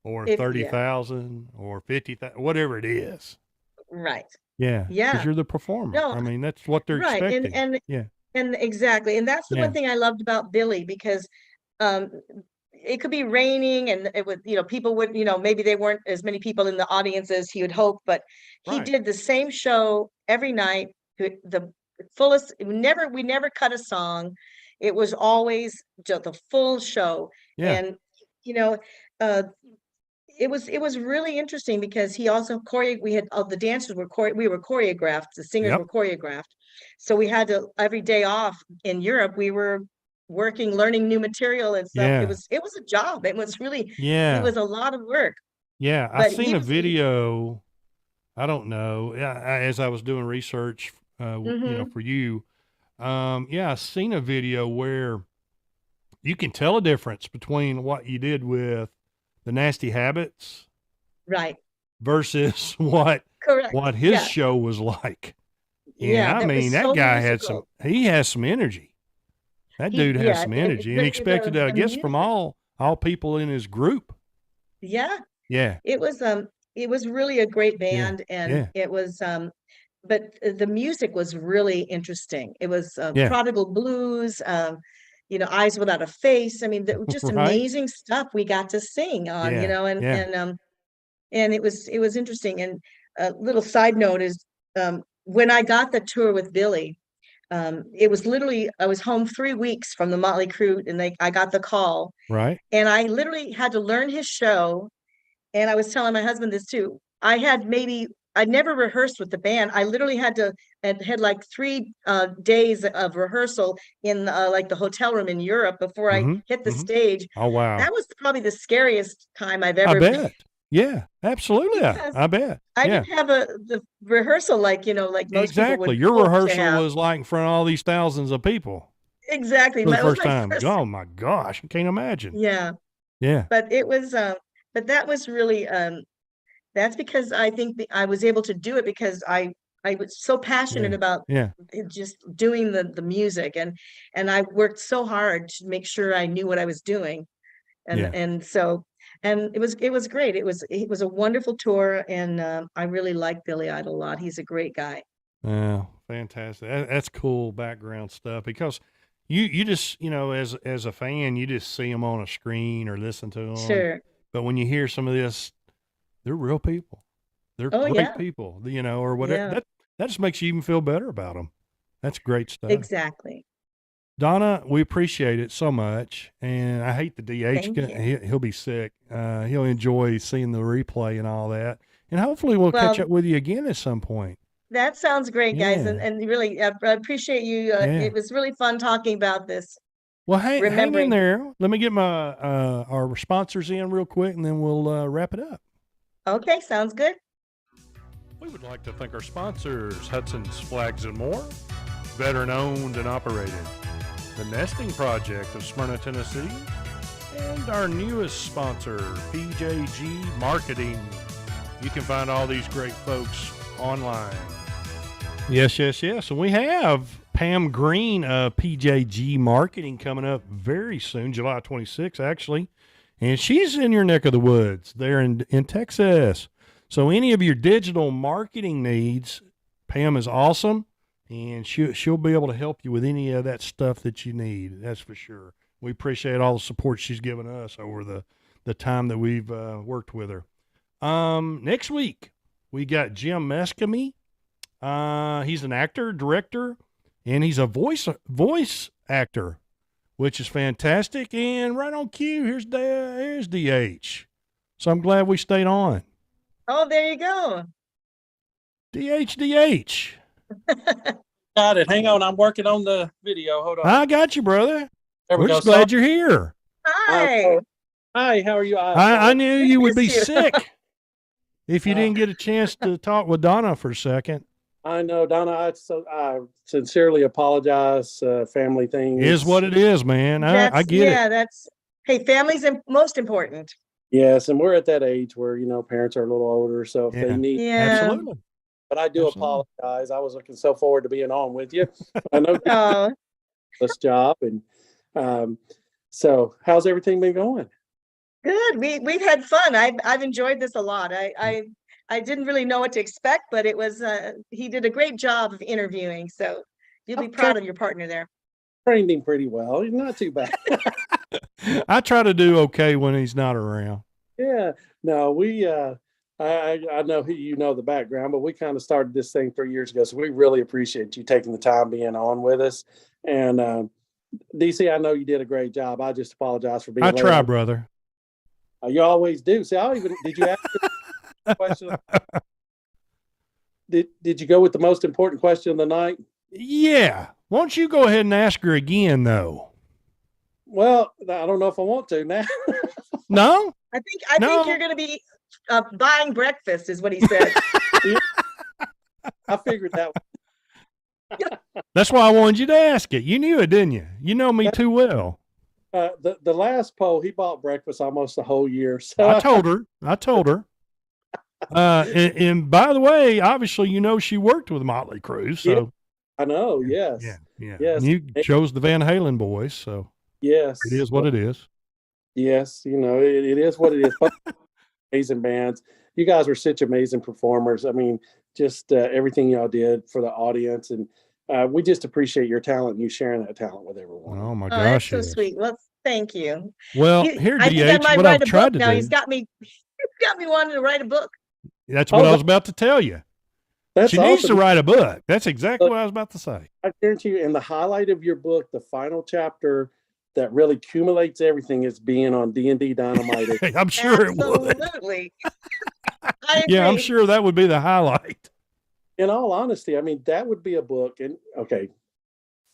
or 30,000 or 50,000, whatever it is. Right. Yeah. Yeah. Because you're the performer. No, I mean, that's what they're right. expecting. And exactly. And that's the one thing I loved about Billy, because it could be raining and it would, people would, maybe they weren't as many people in the audience as he would hope, but he did the same show every night. The fullest, we never cut a song. It was always just the full show. Yeah. And, it was really interesting because he also we had all the dancers were we were choreographed, the singers were choreographed. So we had to, every day off in Europe, we were working, learning new material and stuff. Yeah. It was a job. It was really, it was a lot of work. Yeah. I seen a video. I don't know. As I was doing research, for you, I seen a video where you can tell a difference between what you did with the Nasty Habits, right, versus what his show was like. Yeah, I mean, that guy he has some energy. That dude has some energy, and he expected, I guess, from all people in his group. Yeah. Yeah. It was really a great band, and it was, but the music was really interesting. It was Prodigal Blues, Eyes Without a Face. I mean, just amazing stuff we got to sing on, and it was interesting. And a little side note is, when I got the tour with Billy, it was literally, I was home 3 weeks from the Motley Crue, and I got the call. Right. And I literally had to learn his show. And I was telling my husband this too. I'd never rehearsed with the band. I literally had like 3 days of rehearsal in like the hotel room in Europe before I hit the stage. Oh, wow. That was probably the scariest time I've ever. I bet. Yeah, absolutely. I bet. I didn't have the rehearsal like most people would. Your rehearsal was like in front of all these thousands of people. Exactly. For the first time. Oh my gosh, I can't imagine. Yeah. Yeah. But it was but that was really that's because I think I was able to do it because I was so passionate about just doing the music, and I worked so hard to make sure I knew what I was doing. And so it was great. It was a wonderful tour, and I really like Billy Idol a lot. He's a great guy. Yeah, fantastic. That's cool background stuff, because you just, as a fan, you just see them on a screen or listen to them. Sure. But when you hear some of this, they're real people. They're great people, or whatever. Yeah. That just makes you even feel better about them. That's great stuff. Exactly. Donna, we appreciate it so much. And I hate the DH. He'll be sick. He'll enjoy seeing the replay and all that. And hopefully we'll catch up with you again at some point. That sounds great, guys. And really, I appreciate you. It was really fun talking about this. Well, hang in there. Let me get my our sponsors in real quick, and then we'll wrap it up. Okay, sounds good. We would like to thank our sponsors, Hudson's Flags and More, veteran owned and operated, the Nesting Project of Smyrna, Tennessee, and our newest sponsor, PJG Marketing. You can find all these great folks online. Yes. And we have Pam Green of PJG Marketing coming up very soon, July 26th, actually. And she's in your neck of the woods there in Texas. So any of your digital marketing needs, Pam is awesome, and she'll be able to help you with any of that stuff that you need. That's for sure. We appreciate all the support she's given us over the time that we've worked with her. Next week, we got Jim Mescamy. He's an actor, director, and he's a voice actor, which is fantastic. And right on cue, here's DH. So I'm glad we stayed on. Oh, there you go. DH. Got it. Hang on. I'm working on the video. Hold on. I got you, brother. There we We're go. just glad you're here. Hi. Hi, how are you? I knew you would be miss you. sick if you didn't get a chance to talk with Donna for a second. I know, Donna. I sincerely apologize. Family things. Is what it is, man. I get it. Hey, family's most important. Yes, and we're at that age where, parents are a little older. So if they need, Absolutely. but I do apologize. I was looking so forward to being on with you. I know this job. And so how's everything been going? Good. We've had fun. I've enjoyed this a lot. I didn't really know what to expect, but it was he did a great job of interviewing. So you'll be proud of your partner there. Trained him pretty well. He's not too bad. I try to do okay when he's not around. Yeah. No, we I know the background, but we kind of started this thing 3 years ago. So we really appreciate you taking the time being on with us. And DC, I know you did a great job. I just apologize for being late. I try, brother. You always do. See, did you ask the question? Did you go with the most important question of the night? Yeah. Why don't you go ahead and ask her again, though? Well, I don't know if I want to now. No? I think you're going to be buying breakfast, is what he said. I figured that one. That's why I wanted you to ask it. You knew it, didn't you? You know me too well. The last poll, he bought breakfast almost the whole year. So I told her. And by the way, obviously, she worked with Motley Crue. So yeah, I know. Yes. Yeah. Yes. You chose the Van Halen boys. So yes, it is what it is. Yes. It is what it is. Amazing bands. You guys were such amazing performers. I mean, just everything y'all did for the audience. And we just appreciate your talent and you sharing that talent with everyone. Oh my gosh. That's so sweet. Well, thank you. Well, here, DH, what I've tried to do. He's got me wanting to write a book. That's what I was about to tell you. She needs to write a book. That's exactly what I was about to say. I guarantee you, in the highlight of your book, the final chapter that really accumulates everything is being on D&D Dynamite. I'm sure it would. Absolutely. Yeah, I'm sure that would be the highlight. In all honesty, I mean, that would be a book. And okay,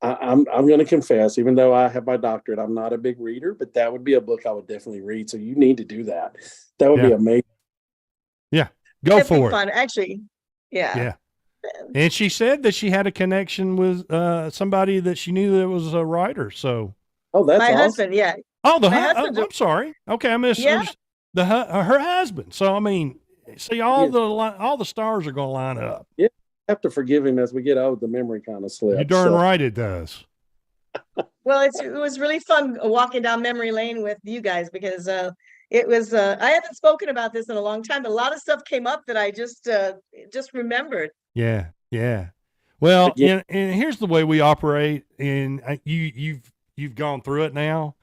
I'm going to confess, even though I have my doctorate, I'm not a big reader, but that would be a book I would definitely read. So you need to do that. That would be amazing. Yeah, go for it. Fun, actually. Yeah. And she said that she had a connection with somebody that she knew that was a writer. So, that's my awesome. husband. Yeah. Oh, I'm sorry. Okay, I misunderstood. Her husband. So I mean, see, all the stars are going to line up. Yeah, I have to forgive him as we get old. The memory kind of slips. You're darn right it does. Well, it was really fun walking down memory lane with you guys because it was. I haven't spoken about this in a long time, but a lot of stuff came up that I just remembered. Yeah. Well, and here's the way we operate, and you've gone through it now.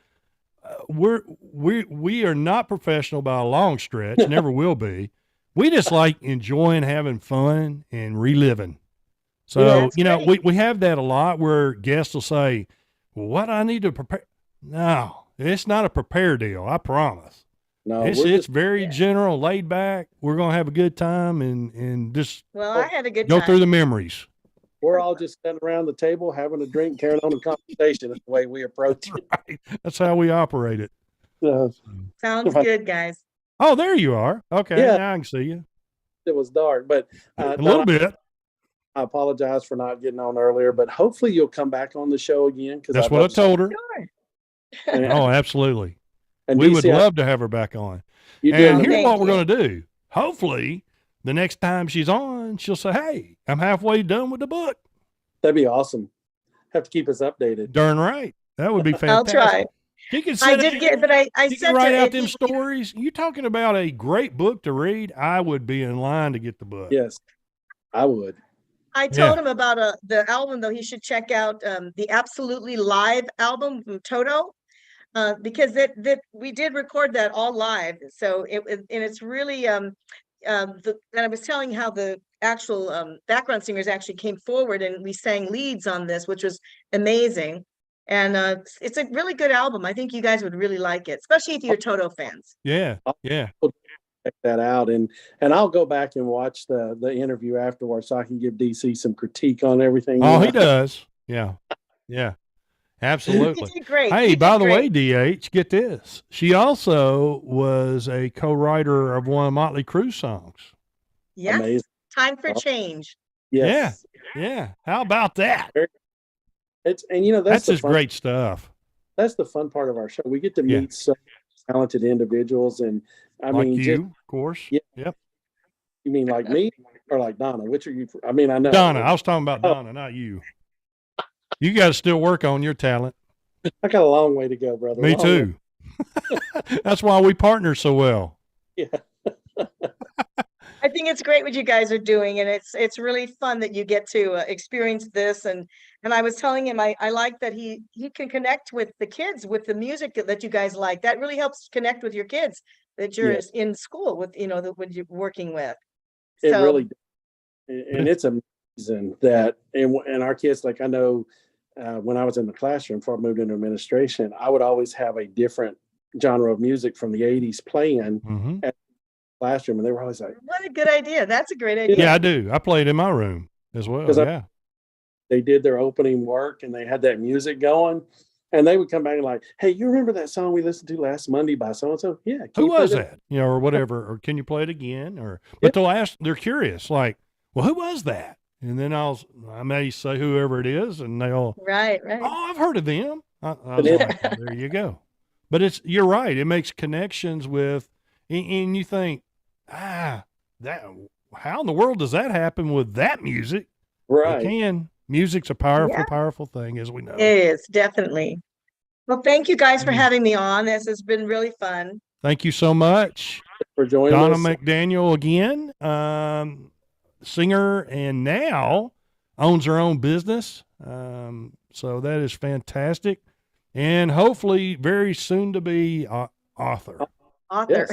We are not professional by a long stretch, never will be. We just like enjoying having fun and reliving. So, we have that a lot where guests will say, well, what I need to prepare. No, it's not a prepare deal. I promise. No, it's very general, laid back. We're going to have a good time and just I had a good time. Go through the memories. We're all just sitting around the table, having a drink, carrying on a conversation. That's the way we approach it. Right. That's how we operate it. Sounds good, guys. Oh, there you are. Okay, now I can see you. it was dark. But A little bit. I apologize for not getting on earlier, but hopefully you'll come back on the show again. That's what I told her. Sure. Oh, absolutely. And We DC, would love to have her back on. you And doing here's Thank what we're you. going to do. Hopefully, the next time she's on, she'll say, hey, I'm halfway done with the book. that'd be awesome. Have to keep us updated. Darn right. That would be I'll fantastic. try. She can I sit did down, get, but I she said can write to out if them you- stories. You talking about a great book to read? I would be in line to get the book. Yes, I would. I told him about the album though. He should check out the Absolutely Live album from Toto, because that we did record that all live. So and it's really and I was telling how the actual background singers actually came forward and we sang leads on this, which was amazing. And it's a really good album. I think you guys would really like it, especially if you're Toto fans. Yeah. Yeah. Check that out, and I'll go back and watch the interview afterwards so I can give DC some critique on everything. Oh, he does. Yeah. Yeah. You Absolutely. did great. Hey, You by did the way, great. DH, get this. She also was a co-writer of one of Motley Crue songs. Yes, Amazing. time for Oh. change. Yes. Yeah. How about that? It's and you know That's the just fun, great stuff. That's the fun part of our show. We get to Yeah. meet so talented individuals, and I Like mean, you, just, of course. Yeah. Yep. you mean like me or like Donna? Which are you? I mean, I know Donna. I was talking about Oh. Donna, not you. You got to still work on your talent. I got a long way to go, brother. Me Long too. That's why we partner so well. way. Yeah. I think it's great what you guys are doing, and it's really fun that you get to experience this. And I was telling him I like that he can connect with the kids with the music that you guys like. That really helps connect with your kids that you're Yeah. in school with, when you're working with. It So really, and it's amazing that, and our kids, like I know, when I was in the classroom before I moved into administration, I would always have a different genre of music from the '80s playing Hmm. at the classroom, and they were always like, what a good idea. That's a great idea. Yeah, I do. I played in my room as well. 'Cause I- Yeah. they did their opening work and they had that music going, and they would come back and like, hey, you remember that song we listened to last Monday by so and so? Yeah. can Who you play was that? Or whatever. Or can you play it again? But they're curious, like, well, who was that? And then I may say whoever it is, and they'll, Right. oh, I've heard of them. I was like, well, there you go. But you're right. It makes connections with, and you think, that how in the world does that happen with that music? Right. It can. Music's a powerful, Yeah. powerful thing, as we know. It is, definitely. Well, thank you guys for Mhm. having me on. This has been really fun. Thank you so much. For joining Donna us. McDaniel again, singer, and now owns her own business. So that is fantastic. And hopefully very soon to be author. Author. Yes.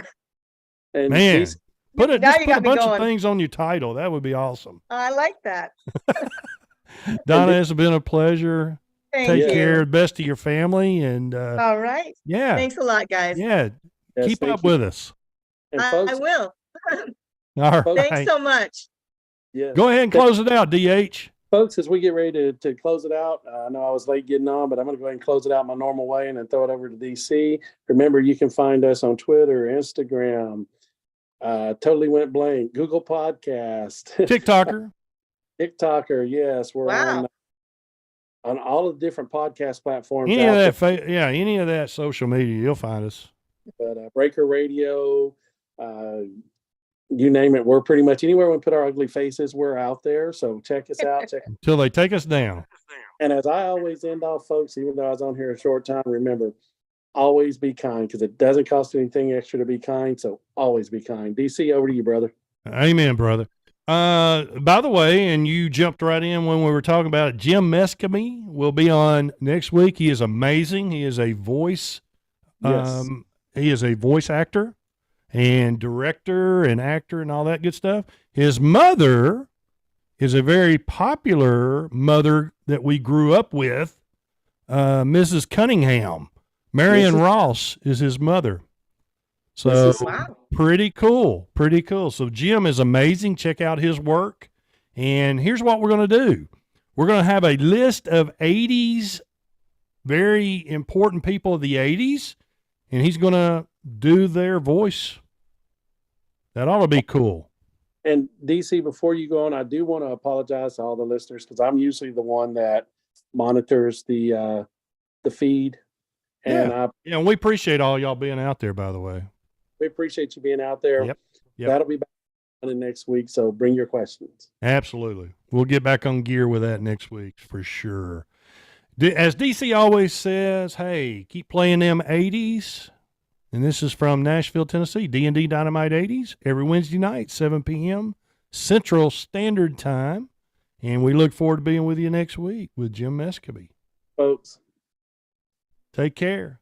And Man, she's- just Now put you a got me bunch of going. things on your title. That would be awesome. I like that. Donna, it's been a pleasure. Thank Take you. care, best of your family, and All right. yeah, Thanks a lot, guys. yeah, yes, keep thank up you. with us. And I folks, will. All Thanks Thanks right, so much. yeah. go ahead and close it out, DH. Folks, as we get ready to close it out, I know I was late getting on, but I'm going to go ahead and close it out my normal way and then throw it over to DC. Remember, you can find us on Twitter, Instagram, Totally Went Blank, Google Podcast, TikToker. TikToker. Yes, we're Wow. on all of the different podcast platforms. Any out of there. that, any of that social media, you'll find us. But Breaker Radio, you name it, we're pretty much anywhere we put our ugly faces, we're out there. So check us out. Until they take us down. And as I always end off, folks, even though I was on here a short time, remember, always be kind, because it doesn't cost anything extra to be kind. So always be kind. DC, over to you, brother. Amen, brother. By the way, and you jumped right in when we were talking about it, Jim Mescamy will be on next week. He is amazing. He is a voice. Yes. He is a voice actor and director and actor and all that good stuff. His mother is a very popular mother that we grew up with, Mrs. Cunningham. Marion Mrs. Ross is his mother. So Mrs. Wow. pretty cool. Pretty cool. So Jim is amazing. Check out his work. And here's what we're going to do. We're going to have a list of 80s, very important people of the 80s, and he's going to do their voice. That ought to be cool. And DC, before you go on, I do want to apologize to all the listeners because I'm usually the one that monitors the feed. And Yeah, and we appreciate all y'all being out there, by the way. We appreciate you being out there. Yep. That'll be back on next week, so bring your questions. Absolutely. We'll get back on gear with that next week for sure. As DC always says, hey, keep playing them 80s. And this is from Nashville, Tennessee, DND Dynamite 80s, every Wednesday night, 7 p.m. Central Standard Time. And we look forward to being with you next week with Jim Mescovy. Folks. Take care.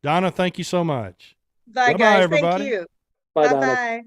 Donna, thank you so much. Bye, Bye-bye, guys. everybody. Thank you. Bye, Donna. Bye-bye.